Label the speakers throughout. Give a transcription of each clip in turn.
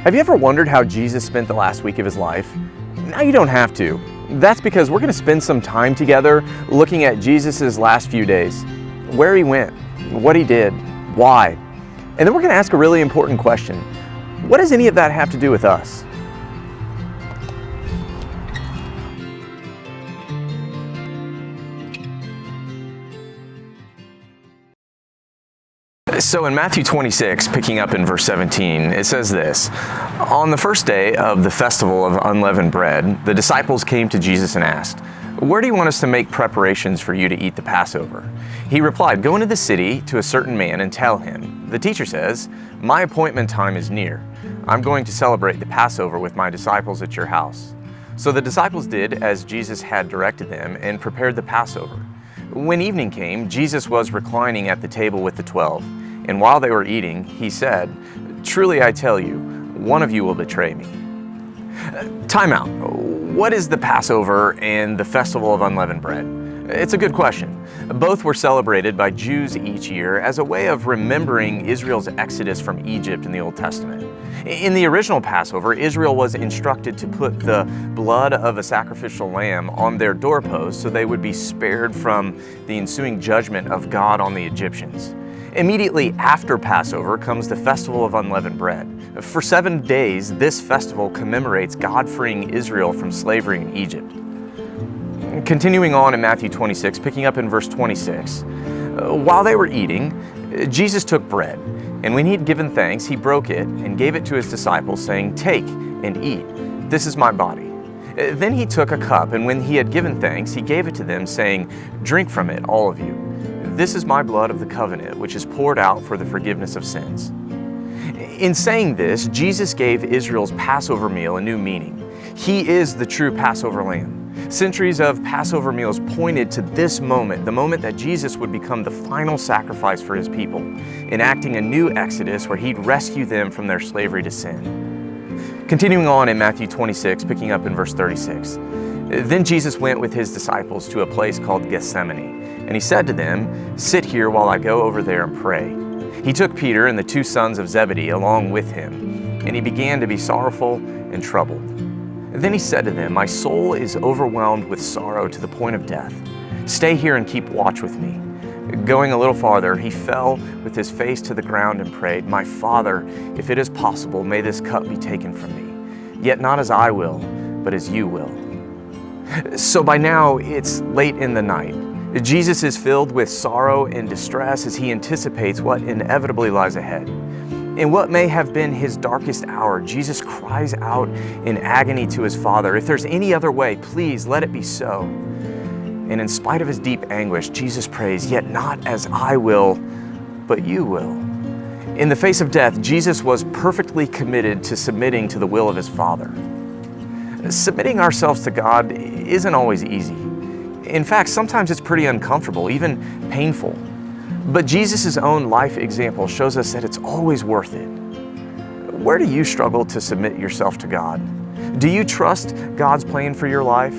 Speaker 1: Have you ever wondered how Jesus spent the last week of his life? Now you don't have to. That's because we're going to spend some time together looking at Jesus' last few days. Where he went, what he did, why. And then we're going to ask a really important question. What does any of that have to do with us? So in Matthew 26, picking up in verse 17, it says this: On the first day of the festival of unleavened bread, the disciples came to Jesus and asked, "Where do you want us to make preparations for you to eat the Passover?" He replied, "Go into the city to a certain man and tell him, 'The teacher says, my appointment time is near. I'm going to celebrate the Passover with my disciples at your house.'" So the disciples did as Jesus had directed them and prepared the Passover. When evening came, Jesus was reclining at the table with the 12. And while they were eating, he said, "Truly I tell you, one of you will betray me." Time out. What is the Passover and the Festival of Unleavened Bread? It's a good question. Both were celebrated by Jews each year as a way of remembering Israel's exodus from Egypt in the Old Testament. In the original Passover, Israel was instructed to put the blood of a sacrificial lamb on their doorposts so they would be spared from the ensuing judgment of God on the Egyptians. Immediately after Passover comes the Festival of Unleavened Bread. For 7 days, this festival commemorates God freeing Israel from slavery in Egypt. Continuing on in Matthew 26, picking up in verse 26, while they were eating, Jesus took bread, and when he had given thanks, he broke it and gave it to his disciples, saying, "Take and eat. This is my body." Then he took a cup, and when he had given thanks, he gave it to them, saying, "Drink from it, all of you. This is my blood of the covenant, which is poured out for the forgiveness of sins." In saying this, Jesus gave Israel's Passover meal a new meaning. He is the true Passover lamb. Centuries of Passover meals pointed to this moment, the moment that Jesus would become the final sacrifice for his people, enacting a new exodus where he'd rescue them from their slavery to sin. Continuing on in Matthew 26, picking up in verse 36, then Jesus went with his disciples to a place called Gethsemane. And he said to them, "Sit here while I go over there and pray." He took Peter and the 2 sons of Zebedee along with him, and he began to be sorrowful and troubled. Then he said to them, "My soul is overwhelmed with sorrow to the point of death. Stay here and keep watch with me." Going a little farther, he fell with his face to the ground and prayed, "My Father, if it is possible, may this cup be taken from me. Yet not as I will, but as you will." So by now, it's late in the night. Jesus is filled with sorrow and distress as he anticipates what inevitably lies ahead. In what may have been his darkest hour, Jesus cries out in agony to his Father, "If there's any other way, please let it be so." And in spite of his deep anguish, Jesus prays, "Yet not as I will, but you will." In the face of death, Jesus was perfectly committed to submitting to the will of his Father. Submitting ourselves to God isn't always easy. In fact, sometimes it's pretty uncomfortable, even painful. But Jesus' own life example shows us that it's always worth it. Where do you struggle to submit yourself to God? Do you trust God's plan for your life?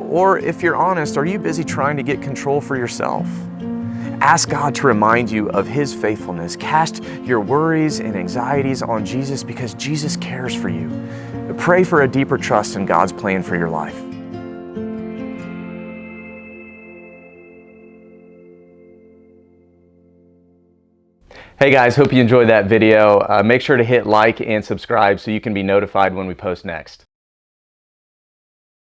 Speaker 1: Or if you're honest, are you busy trying to get control for yourself? Ask God to remind you of his faithfulness. Cast your worries and anxieties on Jesus because Jesus cares for you. Pray for a deeper trust in God's plan for your life. Hey guys, hope you enjoyed that video. Make sure to hit like and subscribe so you can be notified when we post next.